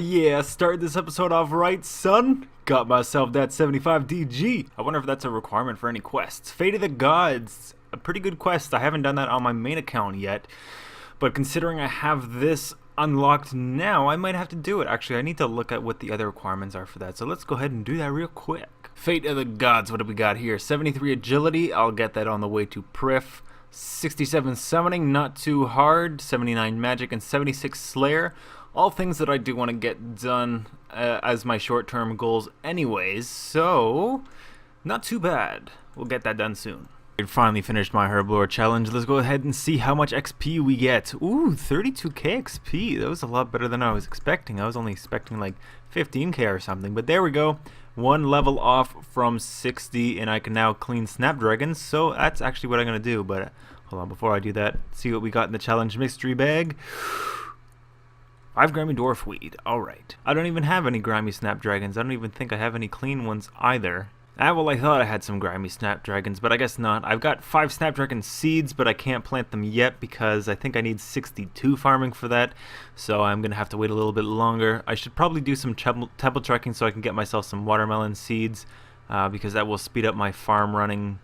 yeah, started this episode off right, son. Got myself that 75 DG. I wonder if that's a requirement for any quests. Fate of the Gods, a pretty good quest. I haven't done that on my main account yet, but considering I have this unlocked now, I might have to do it. Actually, I need to look at what the other requirements are for that, so let's go ahead and do that real quick. Fate of the Gods, what do we got here? 73 agility, I'll get that on the way to Prif. 67 summoning, not too hard. 79 magic and 76 slayer. All things that I do want to get done as my short-term goals anyways, so not too bad. We'll get that done soon. I finally finished my Herblore challenge. Let's go ahead and see how much XP we get. Ooh, 32k XP. That was a lot better than I was expecting. I was only expecting like 15k or something, but there we go. One level off from 60, and I can now clean Snapdragons, so that's actually what I'm going to do. But hold on, before I do that, see what we got in the challenge mystery bag. 5 grimy dwarf weed. Alright. I don't even have any grimy Snapdragons. I don't even think I have any clean ones either. Well, I thought I had some grimy Snapdragons, but I guess not. I've got 5 Snapdragon seeds, but I can't plant them yet because I think I need 62 farming for that. So I'm going to have to wait a little bit longer. I should probably do some temple trekking so I can get myself some watermelon seeds because that will speed up my farm running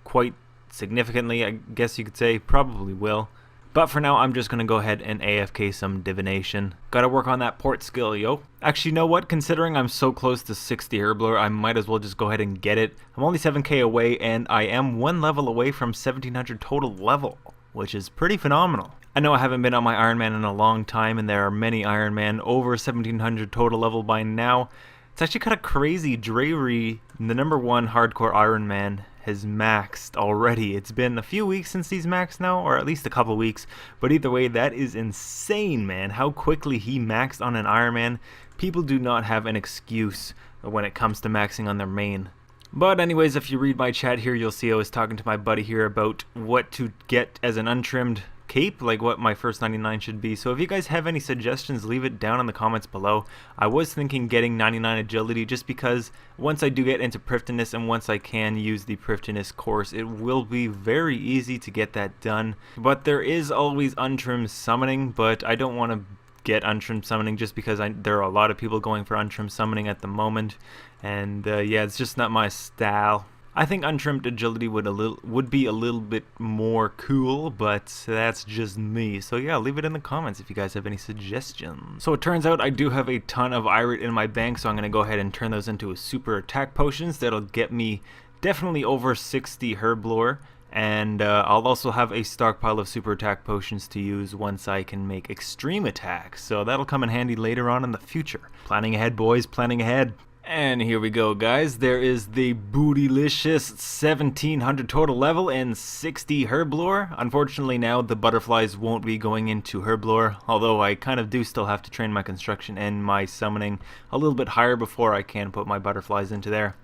quite significantly, I guess you could say. Probably will. But for now, I'm just going to go ahead and AFK some divination. Gotta work on that port skill, yo. Actually, you know what? Considering I'm so close to 60 Herblore, I might as well just go ahead and get it. I'm only 7k away, and I am 1 level away from 1700 total level, which is pretty phenomenal. I know I haven't been on my Ironman in a long time, and there are many Ironman over 1700 total level by now. It's actually kind of crazy. Dravery, the #1 hardcore Ironman, has maxed already. It's been a few weeks since he's maxed now, or at least a couple weeks, but either way, that is insane, man, how quickly he maxed on an Ironman. People do not have an excuse when it comes to maxing on their main. But anyways, if you read my chat here, you'll see I was talking to my buddy here about what to get as an untrimmed cape, like what my first 99 should be. So if you guys have any suggestions, leave it down in the comments below. I was thinking getting 99 agility just because once I do get into Priftiness and once I can use the Priftiness course, it will be very easy to get that done. But there is always untrimmed summoning, but I don't want to get untrimmed summoning just because there are a lot of people going for untrimmed summoning at the moment, and yeah, it's just not my style. I think untrimmed agility would be a little bit more cool, but that's just me. So yeah, leave it in the comments if you guys have any suggestions. So it turns out I do have a ton of Irit in my bank, so I'm going to go ahead and turn those into a super attack potions. That'll get me definitely over 60 Herblore, and I'll also have a stockpile of super attack potions to use once I can make extreme attacks. So that'll come in handy later on in the future. Planning ahead, boys, planning ahead. And here we go, guys. There is the bootylicious 1700 total level and 60 Herblore. Unfortunately, now the butterflies won't be going into Herblore, although I kind of do still have to train my construction and my summoning a little bit higher before I can put my butterflies into there.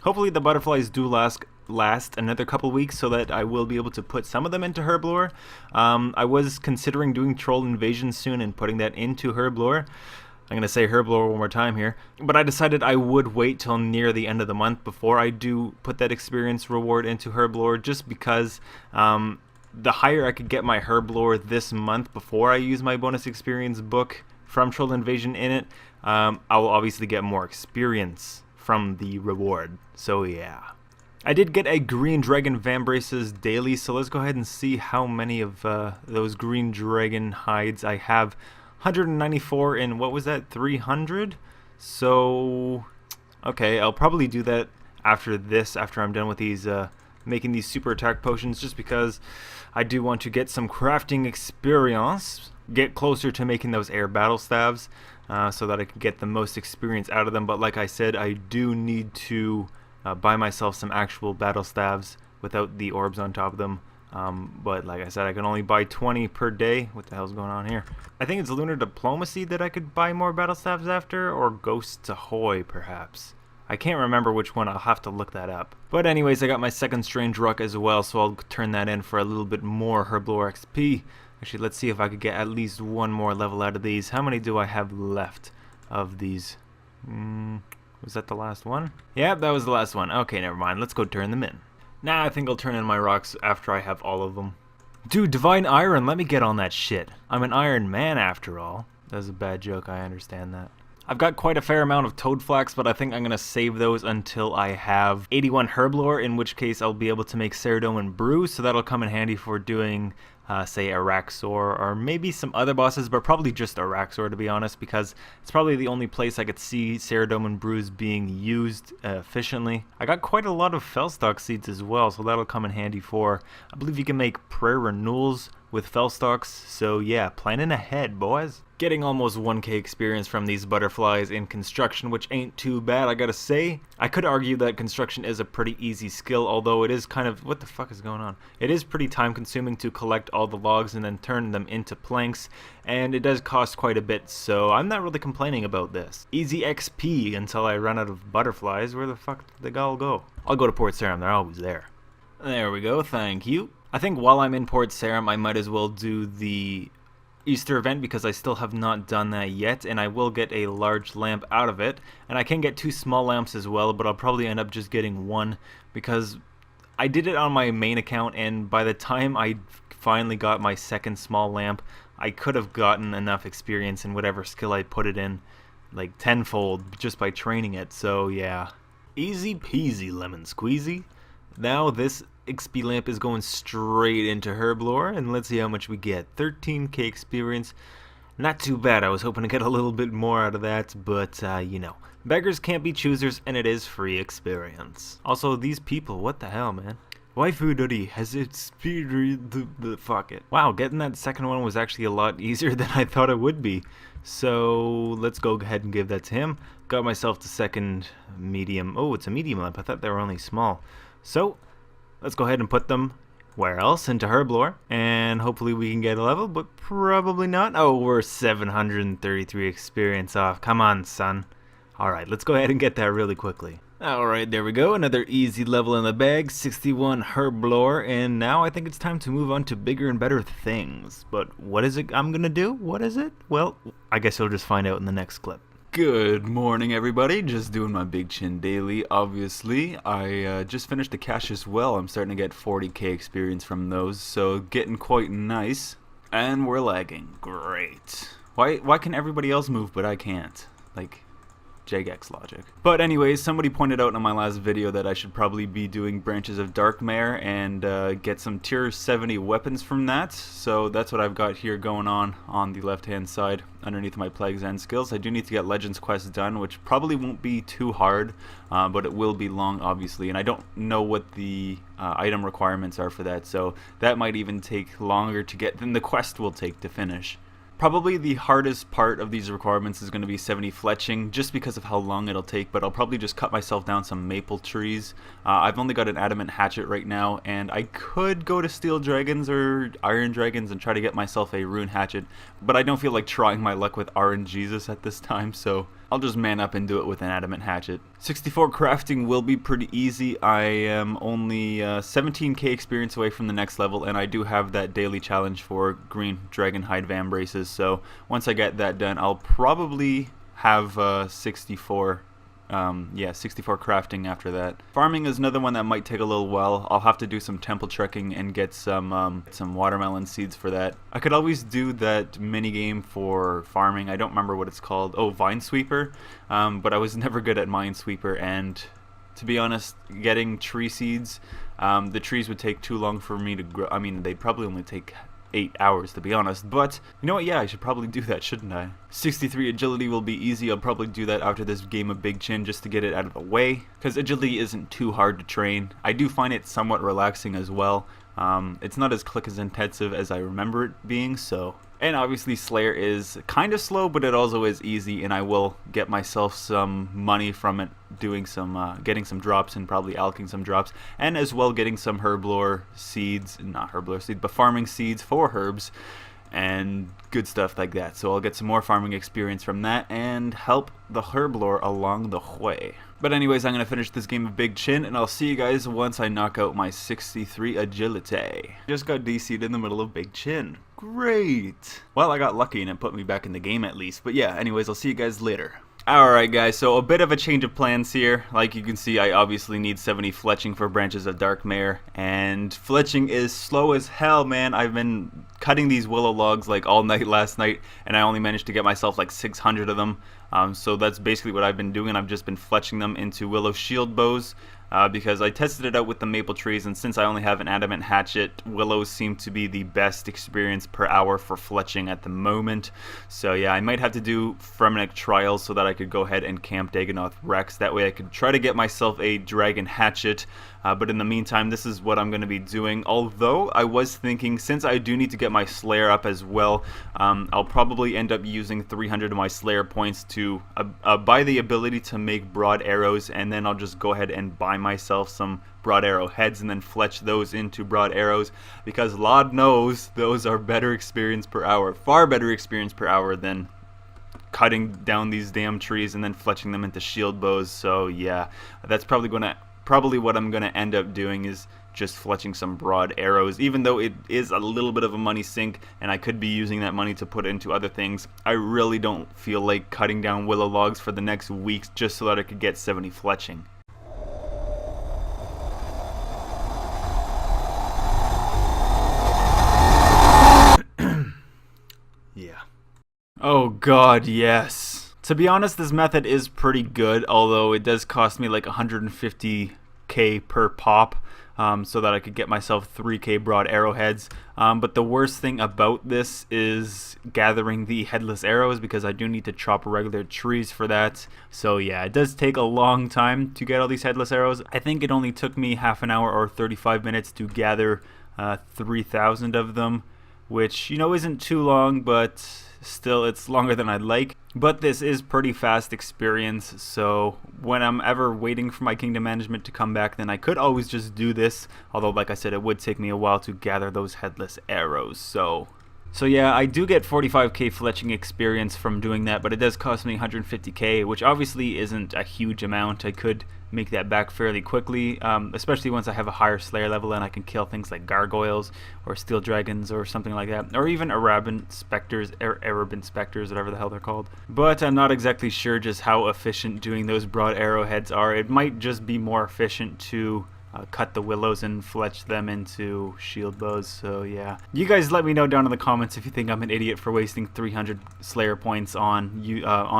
Hopefully the butterflies do last another couple weeks so that I will be able to put some of them into Herblore. I was considering doing Troll Invasion soon and putting that into Herblore. I'm going to say Herblore one more time here, but I decided I would wait till near the end of the month before I do put that experience reward into Herblore, just because the higher I could get my Herblore this month before I use my bonus experience book from Troll Invasion in it, I will obviously get more experience from the reward. So yeah. I did get a green dragon Vambraces daily, so let's go ahead and see how many of those green dragon hides I have. 194 in, what was that, 300? So, okay, I'll probably do that after this, after I'm done with these, making these super attack potions, just because I do want to get some crafting experience, get closer to making those air battle staves, so that I can get the most experience out of them. But like I said, I do need to buy myself some actual battle staves without the orbs on top of them. But like I said, I can only buy 20 per day. What the hell's going on here? I think it's Lunar Diplomacy that I could buy more battle staves after, or Ghosts Ahoy perhaps. I can't remember which one. I'll have to look that up. But anyways, I got my second Strange Rock as well, so I'll turn that in for a little bit more Herblore XP. Actually, let's see if I could get at least one more level out of these. How many do I have left of these? Was that the last one? Yep, that was the last one. Okay, never mind. Let's go turn them in. Nah, I think I'll turn in my rocks after I have all of them. Dude, Divine Iron, let me get on that shit. I'm an Iron Man after all. That was a bad joke, I understand that. I've got quite a fair amount of toad flax, but I think I'm going to save those until I have 81 Herblore, in which case I'll be able to make Ceradoman Brew, so that'll come in handy for doing, say, Araxor, or maybe some other bosses, but probably just Araxor, to be honest, because it's probably the only place I could see Ceradoman Brews being used efficiently. I got quite a lot of Fellstock seeds as well, so that'll come in handy for, I believe you can make prayer renewals with Fellstocks, so yeah, planning ahead, boys. Getting almost 1k experience from these butterflies in construction, which ain't too bad, I gotta say. I could argue that construction is a pretty easy skill, although it is kind of, what the fuck is going on? It is pretty time consuming to collect all the logs and then turn them into planks, and it does cost quite a bit, so I'm not really complaining about this. Easy XP until I run out of butterflies. Where the fuck did they all go? I'll go to Port Sarim, they're always there. There we go, thank you. I think while I'm in Port Sarim, I might as well do the Easter event because I still have not done that yet, and I will get a large lamp out of it, and I can get 2 small lamps as well, but I'll probably end up just getting 1 because I did it on my main account, and by the time I finally got my second small lamp, I could have gotten enough experience in whatever skill I put it in, like tenfold, just by training it, so yeah. Easy peasy lemon squeezy. Now this XP lamp is going straight into Herblore, and let's see how much we get. 13k experience. Not too bad. I was hoping to get a little bit more out of that, but you know, beggars can't be choosers, and it is free experience. Also, these people, what the hell, man? Waifu Dori has experienced the fuck it. Wow, getting that second one was actually a lot easier than I thought it would be. So let's go ahead and give that to him. Got myself the second medium. Oh, it's a medium lamp. I thought they were only small. So let's go ahead and put them where else? Into Herblore, and hopefully we can get a level, but probably not. Oh, we're 733 experience off. Come on, son. Alright, let's go ahead and get that really quickly. Alright, there we go. Another easy level in the bag. 61 Herblore, and now I think it's time to move on to bigger and better things. But what is it I'm gonna do? What is it? Well, I guess you'll just find out in the next clip. Good morning, everybody. Just doing my Big Chin daily, obviously. I just finished the cache as well. I'm starting to get 40k experience from those, so getting quite nice. And we're lagging. Great. Why can everybody else move but I can't? Like, JGEX logic. But anyways, somebody pointed out in my last video that I should probably be doing Branches of Darkmeyer and get some tier 70 weapons from that. So that's what I've got here going on the left hand side underneath my plagues and skills. I do need to get Legends quest done, which probably won't be too hard, but it will be long, obviously, and I don't know what the item requirements are for that, so that might even take longer to get than the quest will take to finish. Probably the hardest part of these requirements is going to be 70 fletching, just because of how long it'll take, but I'll probably just cut myself down some maple trees. I've only got an adamant hatchet right now, and I could go to steel dragons or iron dragons and try to get myself a rune hatchet, but I don't feel like trying my luck with RNGesus at this time, so I'll just man up and do it with an adamant hatchet. 64 crafting will be pretty easy. I am only 17k experience away from the next level, and I do have that daily challenge for green dragon hide vambraces, so once I get that done, I'll probably have 64 crafting after that. Farming is another one that might take a little while. I'll have to do some temple trekking and get some watermelon seeds for that. I could always do that mini game for farming. I don't remember what it's called. Oh, Vinesweeper. But I was never good at Minesweeper, and to be honest, getting tree seeds, the trees would take too long for me to grow. I mean, they'd probably only take 8 hours, to be honest, but you know what, yeah, I should probably do that, shouldn't I? 63 agility will be easy. I'll probably do that after this game of Big Chin just to get it out of the way, because agility isn't too hard to train. I do find it somewhat relaxing as well. It's not as click as intensive as I remember it being, so. And obviously Slayer is kind of slow, but it also is easy, and I will get myself some money from it, doing some, getting some drops and probably alching some drops, and as well getting some Herblore seeds, not Herblore seeds, but farming seeds for herbs, and good stuff like that. So I'll get some more farming experience from that and help the Herblore along the way. But anyways, I'm going to finish this game of Big Chin, and I'll see you guys once I knock out my 63 agility. Just got DC'd in the middle of Big Chin. Great! Well, I got lucky and it put me back in the game at least. But yeah, anyways, I'll see you guys later. Alright guys, so a bit of a change of plans here. Like you can see, I obviously need 70 Fletching for Branches of Darkmeyer, and Fletching is slow as hell, man. I've been cutting these willow logs like all night last night, and I only managed to get myself like 600 of them. So that's basically what I've been doing. I've just been fletching them into willow shield bows. Because I tested it out with the maple trees, and since I only have an adamant hatchet, willows seem to be the best experience per hour for fletching at the moment. So yeah, I might have to do Fremennik trials so that I could go ahead and camp Dagonoth Rex. That way I could try to get myself a dragon hatchet. But in the meantime, this is what I'm going to be doing. Although I was thinking, since I do need to get my Slayer up as well, I'll probably end up using 300 of my Slayer points to buy the ability to make broad arrows, and then I'll just go ahead and buy myself some broad arrow heads and then fletch those into broad arrows, because Lord knows those are better experience per hour, far better experience per hour than cutting down these damn trees and then fletching them into shield bows. So yeah, that's probably what I'm gonna end up doing, is just fletching some broad arrows. Even though it is a little bit of a money sink and I could be using that money to put into other things, I really don't feel like cutting down willow logs for the next week just so that I could get 70 fletching. Yeah. Oh god, yes. To be honest, this method is pretty good, although it does cost me like 150k per pop, so that I could get myself 3k broad arrowheads. But the worst thing about this is gathering the headless arrows, because I do need to chop regular trees for that. So yeah, it does take a long time to get all these headless arrows. I think it only took me half an hour or 35 minutes to gather 3,000 of them, which, you know, isn't too long, but still it's longer than I'd like. But this is pretty fast experience, so when I'm ever waiting for my kingdom management to come back, then I could always just do this, although like I said, it would take me a while to gather those headless arrows. So yeah, I do get 45k fletching experience from doing that, but it does cost me 150k, which obviously isn't a huge amount. I could make that back fairly quickly, especially once I have a higher Slayer level and I can kill things like gargoyles or steel dragons or something like that, or even Erebin specters, whatever the hell they're called. But I'm not exactly sure just how efficient doing those broad arrowheads are. It might just be more efficient to cut the willows and fletch them into shield bows. So yeah, you guys let me know down in the comments if you think I'm an idiot for wasting 300 Slayer points on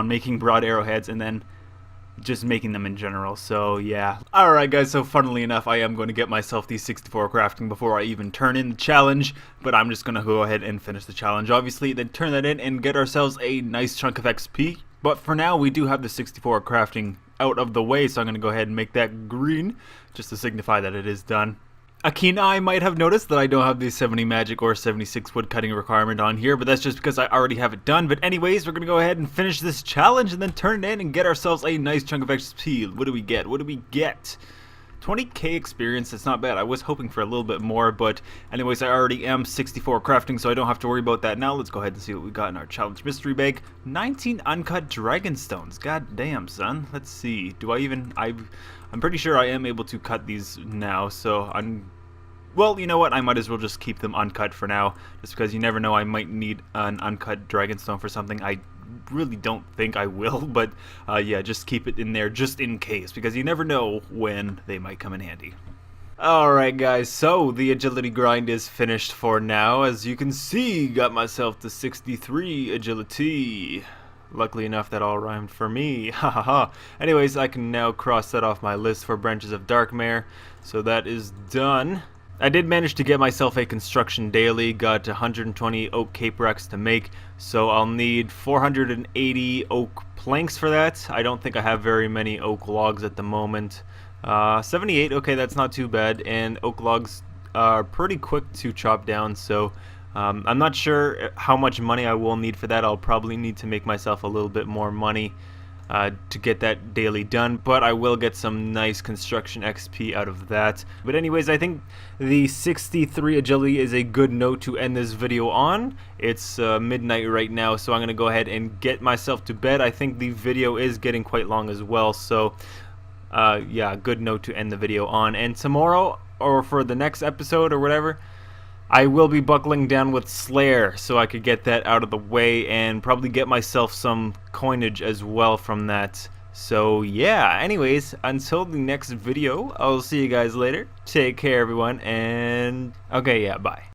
making broad arrowheads and then just making them in general. So yeah. Alright guys, so funnily enough, I am going to get myself these 64 crafting before I even turn in the challenge, but I'm just going to go ahead and finish the challenge obviously, then turn that in and get ourselves a nice chunk of XP. But for now, we do have the 64 crafting out of the way, so I'm going to go ahead and make that green just to signify that it is done. A keen eye might have noticed that I don't have the 70 magic or 76 wood cutting requirement on here, but that's just because I already have it done. But anyways, we're going to go ahead and finish this challenge and then turn it in and get ourselves a nice chunk of XP. What do we get? What do we get? 20k experience, it's not bad. I was hoping for a little bit more, but anyways, I already am 64 crafting, so I don't have to worry about that now. Let's go ahead and see what we got in our challenge mystery bag. 19 uncut dragon stones. God damn, son. Let's see. I'm pretty sure I am able to cut these now, so well, you know what? I might as well just keep them uncut for now, just because you never know, I might need an uncut dragonstone for something. I really don't think I will, but yeah, just keep it in there just in case, because you never know when they might come in handy. Alright guys, so the agility grind is finished for now. As you can see, got myself to 63 agility. Luckily enough, that all rhymed for me. Ha. Anyways, I can now cross that off my list for Branches of Darkmeyer, so that is done. I did manage to get myself a construction daily, got 120 oak cape racks to make, so I'll need 480 oak planks for that. I don't think I have very many oak logs at the moment. 78, okay, that's not too bad, and oak logs are pretty quick to chop down, so I'm not sure how much money I will need for that. I'll probably need to make myself a little bit more money to get that daily done, but I will get some nice construction XP out of that. But anyways, I think the 63 agility is a good note to end this video on. It's midnight right now, so I'm going to go ahead and get myself to bed. I think the video is getting quite long as well, so yeah, good note to end the video on. And tomorrow, or for the next episode or whatever, I will be buckling down with Slayer so I could get that out of the way and probably get myself some coinage as well from that. So yeah, anyways, until the next video, I'll see you guys later. Take care everyone, and okay, yeah, bye.